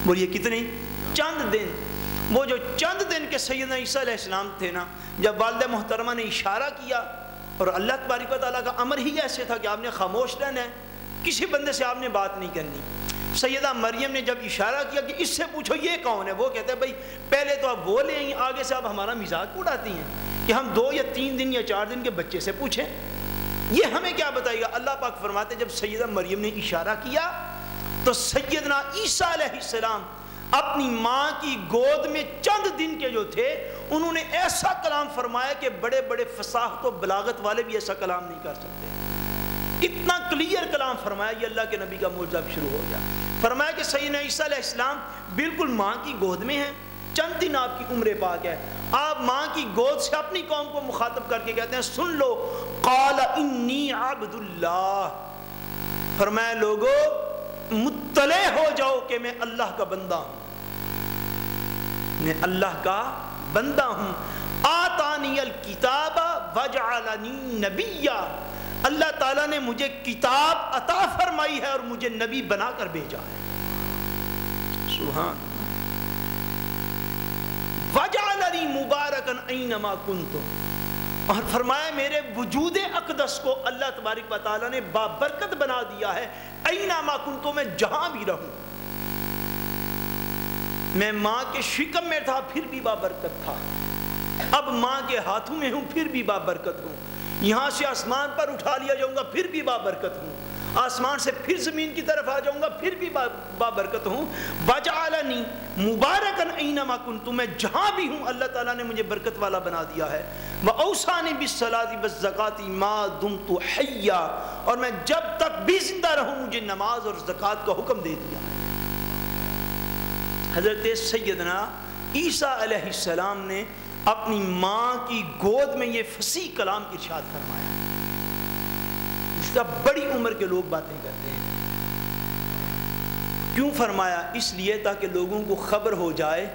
بولیے کتنے؟ چند دن۔ وہ جو چند دن کے سیدنا عیسیٰ علیہ السلام تھے نا، جب والدہ محترمہ نے اشارہ کیا، اور اللہ تبارک و تعالیٰ کا امر ہی ایسے تھا کہ آپ نے خاموش رہنا ہے، کسی بندے سے آپ نے بات نہیں کرنی۔ سیدہ مریم نے جب اشارہ کیا کہ اس سے پوچھو یہ کون ہے، وہ کہتے ہیں بھائی پہلے تو آپ وہ لیں، آگے سے آپ ہمارا مزاق اڑاتی ہیں کہ ہم 2 یا 3 دن یا 4 دن کے بچے سے پوچھیں، یہ ہمیں کیا بتائے گا؟ اللہ پاک فرماتے جب سیدہ مریم نے اشارہ کیا تو سیدنا عیسیٰ علیہ السلام اپنی ماں کی گود میں چند دن کے جو تھے، انہوں نے ایسا کلام فرمایا کہ بڑے بڑے فصاحت و بلاغت والے بھی ایسا کلام نہیں کر سکتے، اتنا کلیئر کلام فرمایا۔ یہ اللہ کے نبی کا معجزہ شروع ہو گیا۔ فرمایا کہ سیدنا عیسیٰ علیہ السلام بالکل ماں کی گود میں ہیں، چند دن آپ کی عمر پاک ہے، آپ ماں کی گود سے اپنی قوم کو مخاطب کر کے کہتے ہیں سن لو، قال انی عبد اللہ، فرمایا لوگو مطلع ہو جاؤ کہ میں اللہ کا بندہ ہوں، میں اللہ کا بندہ ہوں۔ آتانی الکتاب وجعلنی نبیا، اللہ تعالیٰ نے مجھے کتاب عطا فرمائی ہے اور مجھے نبی بنا کر بھیجا ہے۔ سبحان وجعلنی مبارکا اینما کنتم، اور فرمایا میرے وجود اقدس کو اللہ تبارک و تعالیٰ نے بابرکت بنا دیا ہے، اینما کنتم، میں جہاں بھی رہوں، میں ماں کے شکم میں تھا پھر بھی بابرکت تھا، اب ماں کے ہاتھوں میں ہوں پھر بھی بابرکت ہوں، یہاں سے آسمان پر اٹھا لیا جاؤں گا پھر بھی بابرکت ہوں، آسمان سے پھر زمین کی طرف آ جاؤں گا پھر بھی بابرکت ہوں۔ وجعلنی مبارکا اینما کنت، میں جہاں بھی ہوں اللہ تعالیٰ نے مجھے برکت والا بنا دیا ہے۔ وأوصانی بالصلاۃ والزکاۃ ما دمت حیا، اور میں جب تک بھی زندہ رہوں مجھے نماز اور زکوٰۃ کا حکم دے دیا۔ حضرت سیدنا عیسیٰ علیہ السلام نے اپنی ماں کی گود میں یہ فصیح کلام ارشاد فرمایا، جس کا بڑی عمر کے لوگ باتیں کرتے ہیں۔ کیوں فرمایا؟ اس لیے تاکہ لوگوں کو خبر ہو جائے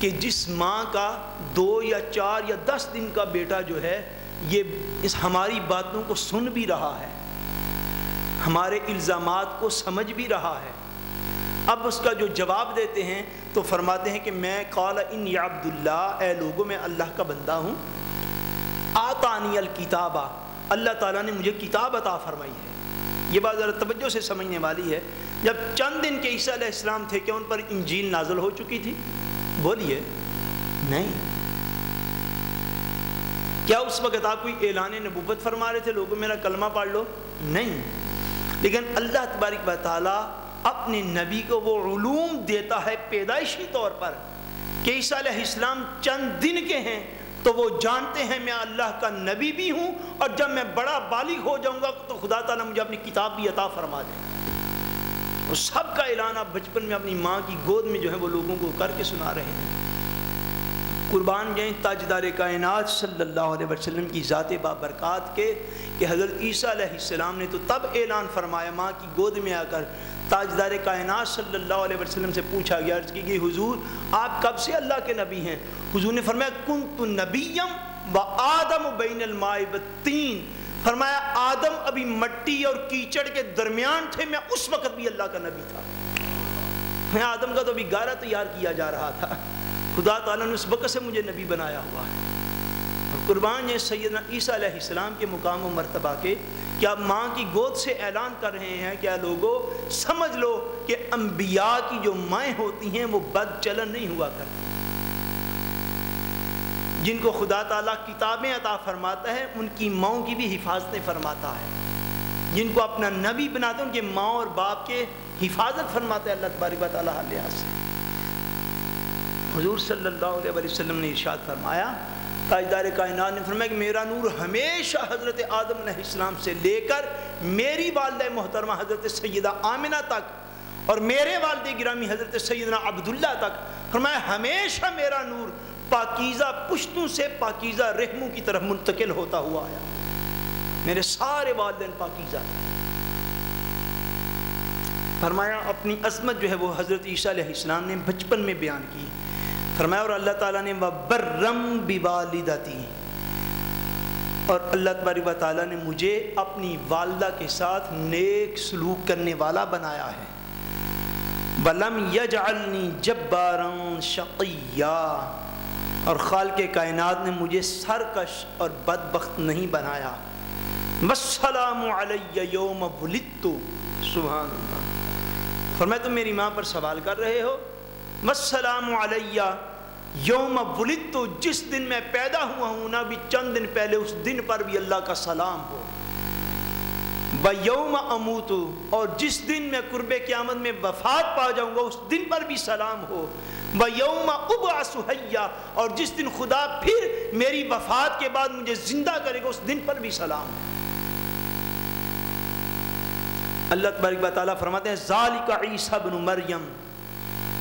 کہ جس ماں کا 2 یا 4 یا 10 دن کا بیٹا جو ہے یہ اس ہماری باتوں کو سن بھی رہا ہے، ہمارے الزامات کو سمجھ بھی رہا ہے، اب اس کا جو جواب دیتے ہیں تو فرماتے ہیں کہ میں قال انی عبد اللہ، اے لوگوں میں اللہ کا بندہ ہوں، آتانی الکتاب، اللہ تعالیٰ نے مجھے کتاب عطا فرمائی ہے۔ یہ بات ذرا توجہ سے سمجھنے والی ہے، جب چند دن کے عیسیٰ علیہ السلام تھے کہ ان پر انجیل نازل ہو چکی تھی؟ بولیے نہیں۔ کیا اس وقت آپ کوئی اعلان نبوت فرما رہے تھے لوگوں میرا کلمہ پڑھ لو؟ نہیں، لیکن اللہ تبارک و تعالیٰ اپنے نبی کو وہ علوم دیتا ہے پیدائشی طور پر کہ عیسیٰ علیہ السلام چند دن کے ہیں تو وہ جانتے ہیں میں اللہ کا نبی بھی ہوں، اور جب میں بڑا بالغ ہو جاؤں گا تو خدا تعالیٰ مجھے اپنی کتاب بھی عطا فرما دے۔ اور سب کا اعلان آپ بچپن میں اپنی ماں کی گود میں جو ہے وہ لوگوں کو کر کے سنا رہے ہیں۔ قربان جائیں تاجدار کائنات صلی اللہ علیہ وسلم کی ذات بابرکات کے کہ حضرت عیسیٰ علیہ السلام نے تو تب اعلان فرمایا ماں کی گود میں آ کر، تاجدار کائنات صلی اللہ علیہ وسلم سے پوچھا گیا، عرض کی گئی حضور آپ کب سے اللہ کے نبی ہیں؟ حضور نے فرمایا کنت نبیم و آدم بین الماء والطین، فرمایا آدم ابھی مٹی اور کیچڑ کے درمیان تھے، میں اس وقت بھی اللہ کا نبی تھا، میں آدم کا تو ابھی گارہ تیار کیا جا رہا تھا، خدا تعالیٰ نے اس وقت سے مجھے نبی بنایا ہوا ہے۔ اور قربان یہ سیدنا عیسیٰ علیہ السلام کے مقام و مرتبہ کے کہ آپ ماں کی گود سے اعلان کر رہے ہیں کہ لوگوں سمجھ لو کہ انبیاء کی جو مائیں ہوتی ہیں وہ بد چلن نہیں ہوا کرتی، جن کو خدا تعالیٰ کتابیں عطا فرماتا ہے ان کی ماؤں کی بھی حفاظتیں فرماتا ہے، جن کو اپنا نبی بناتے ہیں ان کے ماں اور باپ کے حفاظت فرماتا ہے اللہ تبارک و تعالیٰ ہر لحاظ سے۔ حضور صلی اللہ علیہ وسلم نے ارشاد فرمایا، تاجدار کائنات نے فرمایا کہ میرا نور ہمیشہ حضرت آدم علیہ السلام سے لے کر میری والدہ محترمہ حضرت سیدہ آمنہ تک اور میرے والد گرامی حضرت سیدنا عبداللہ تک، فرمایا hمیشہ میرا نور پاکیزہ پشتوں سے پاکیزہ رحموں کی طرف منتقل ہوتا ہوا آیا، میرے سارے والدین پاکیزہ تھے۔ فرمایا اپنی عظمت جو ہے وہ حضرت عیسیٰ علیہ السلام نے بچپن میں بیان کی، فرمایا اور اللہ تعالیٰ نے وَبَرًّا بِوَالِدَتِي، اور اللہ تبارک و تعالیٰ نے مجھے اپنی والدہ کے ساتھ نیک سلوک کرنے والا بنایا ہے۔ وَلَمْ يَجْعَلْنِي جَبَّارًا شَقِيًّا، اور خالق کائنات نے مجھے سرکش اور بدبخت نہیں بنایا. وَالسَّلَامُ عَلَيَّ يَوْمَ وُلِدتُّ، سبحان اللہ. فرمایا تم میری ماں پر سوال کر رہے ہو. وَالسَّلَامُ عَلَيَّ یوم ولدت، جس دن میں پیدا ہوا ہوں نا بھی چند دن پہلے، اس دن پر بھی اللہ کا سلام ہو. وَيَوْمَ أَمُوتُ، اور جس دن میں قرب قیامت میں وفات پا جاؤں گا اس دن پر بھی سلام ہو. وَيَوْمَ أُبْعَثُ حَيًّا، اور جس دن خدا پھر میری وفات کے بعد مجھے زندہ کرے گا اس دن پر بھی سلام ہو. اللہ تبارک و تعالیٰ فرماتے ہیں ذَلِكَ عِيسَى ابْنُ مریم،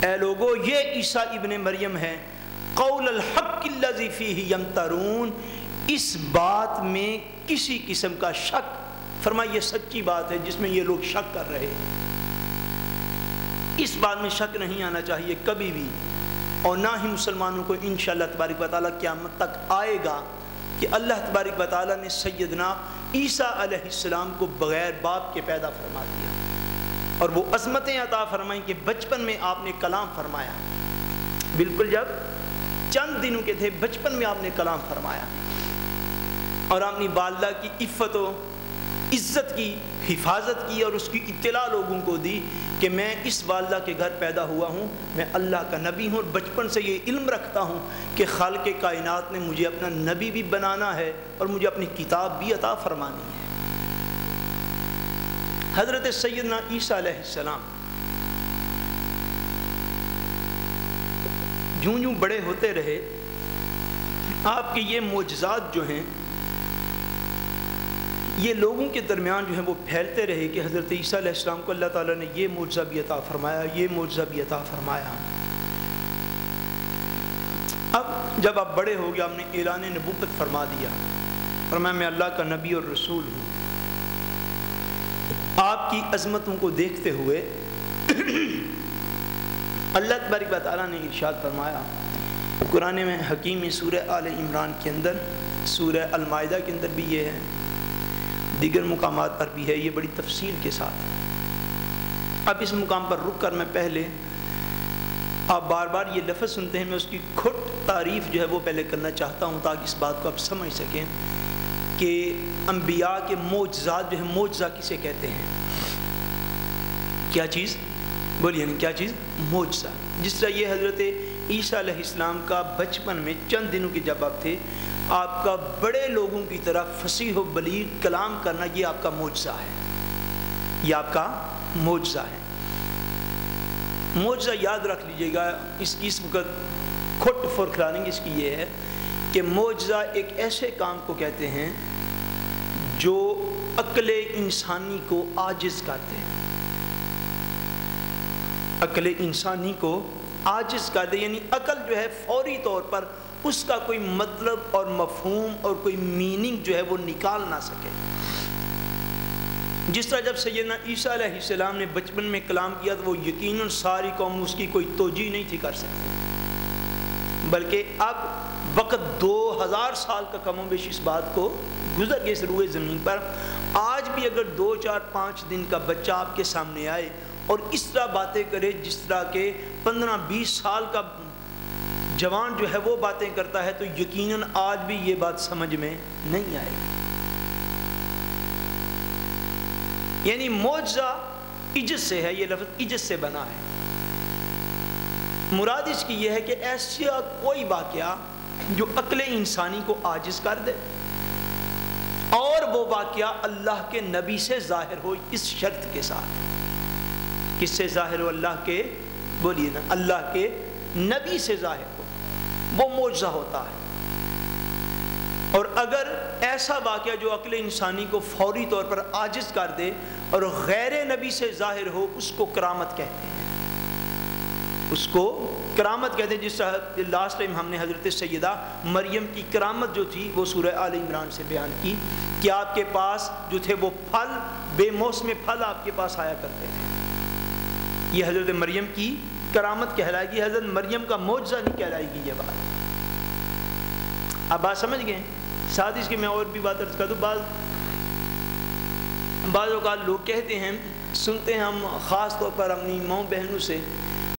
اے لوگو یہ عیسیٰ ابن مریم ہے. قول الحق الذی فیہ یمترون، اس بات میں کسی قسم کا شک، فرمایا یہ سچی بات ہے جس میں یہ لوگ شک کر رہے ہیں. اس بات میں شک نہیں آنا چاہیے کبھی بھی، اور نہ ہی مسلمانوں کو انشاءاللہ تبارک و تعالیٰ قیامت تک آئے گا کہ اللہ تبارک و تعالیٰ نے سیدنا عیسیٰ علیہ السلام کو بغیر باپ کے پیدا فرما دیا، اور وہ عظمتیں عطا فرمائیں کہ بچپن میں آپ نے کلام فرمایا. بالکل جب چند دنوں کے تھے بچپن میں آپ نے کلام فرمایا، اور آپ نے والدہ کی عفت و عزت کی حفاظت کی اور اس کی اطلاع لوگوں کو دی کہ میں اس والدہ کے گھر پیدا ہوا ہوں، میں اللہ کا نبی ہوں، اور بچپن سے یہ علم رکھتا ہوں کہ خالق کائنات نے مجھے اپنا نبی بھی بنانا ہے اور مجھے اپنی کتاب بھی عطا فرمانی ہے. حضرت سیدنا عیسیٰ علیہ السلام جوں جوں بڑے ہوتے رہے، آپ کے یہ معجزات جو ہیں یہ لوگوں کے درمیان جو ہیں وہ پھیلتے رہے کہ حضرت عیسیٰ علیہ السلام کو اللہ تعالیٰ نے یہ معجزہ بھی عطا فرمایا، یہ معجزہ بھی عطا فرمایا. اب جب آپ بڑے ہو گئے آپ نے اعلان نبوت فرما دیا، فرمایا میں اللہ کا نبی اور رسول ہوں. آپ کی عظمتوں کو دیکھتے ہوئے اللہ تبارک و تعالیٰ نے ارشاد فرمایا قرآن میں حکیم میں سورہ آل عمران کے اندر، سورہ المائدہ کے اندر بھی یہ ہے، دیگر مقامات پر بھی ہے، یہ بڑی تفصیل کے ساتھ. اب اس مقام پر رک کر میں پہلے آپ بار بار یہ لفظ سنتے ہیں، میں اس کی کھٹ تعریف جو ہے وہ پہلے کرنا چاہتا ہوں تاکہ اس بات کو آپ سمجھ سکیں کہ انبیاء کے معجزات جو ہیں، معجزہ کسے کہتے ہیں؟ کیا چیز؟ بولیے نا کیا چیز؟ معجزہ. جس طرح یہ حضرت عیسیٰ علیہ السلام کا بچپن میں چند دنوں کے جب آپ تھے، آپ کا بڑے لوگوں کی طرح فصیح و بلیغ کلام کرنا، یہ آپ کا معجزہ ہے، یہ آپ کا معجزہ ہے. معجزہ یاد رکھ لیجئے گا، اس کی اس وقت کھٹ فورکھلانیں گے اس کی یہ ہے کہ معجزہ ایک ایسے کام کو کہتے ہیں جو عقل انسانی کو عاجز کرتے ہیں، عقل انسانی کو عاجز کر دے، یعنی عقل جو ہے فوری طور پر اس کا کوئی مطلب اور مفہوم اور کوئی میننگ جو ہے وہ نکال نہ سکے. جس طرح جب سیدنا عیسیٰ علیہ السلام نے بچپن میں کلام کیا تو وہ یقیناً ساری قوم اس کی کوئی توجہ نہیں تھی کر سکتی، بلکہ اب وقت 2000 سال کا کم و بیش اس بات کو گزر گئے اس روئے زمین پر. آج بھی اگر 2 4 5 دن کا بچہ آپ کے سامنے آئے اور اس طرح باتیں کرے جس طرح کے 15 20 سال کا جوان جو ہے وہ باتیں کرتا ہے، تو یقیناً آج بھی یہ بات سمجھ میں نہیں آئے گی. یعنی معجزہ عجز سے ہے، یہ لفظ عجز سے بنا ہے. مراد اس کی یہ ہے کہ ایسا کوئی واقعہ جو عقل انسانی کو عاجز کر دے، اور وہ واقعہ اللہ کے نبی سے ظاہر ہو، اس شرط کے ساتھ. کس سے ظاہر ہو؟ اللہ کے، بولیے نا، اللہ کے نبی سے ظاہر ہو، وہ معجزہ ہوتا ہے. اور اگر ایسا واقعہ جو عقل انسانی کو فوری طور پر عاجز کر دے اور غیر نبی سے ظاہر ہو، اس کو کرامت کہتے ہیں، اس کو کرامت کہتے ہیں. جس طرح لاسٹ ٹائم ہم نے حضرت سیدہ مریم کی کرامت جو تھی وہ سورہ آل عمران سے بیان کی کہ آپ کے پاس جو تھے وہ پھل، بے موسم پھل آپ کے پاس آیا کرتے تھے. یہ حضرت مریم کی کرامت کہلائے گی، حضرت مریم کا معجزہ نہیں کہلائے گی یہ بات. اب بات سمجھ گئے؟ ساتھ اس کے میں اور بھی بات عرض کر دوں. بعض اوقات لوگ کہتے ہیں سنتے ہیں ہم خاص طور پر اپنی ماؤں بہنوں سے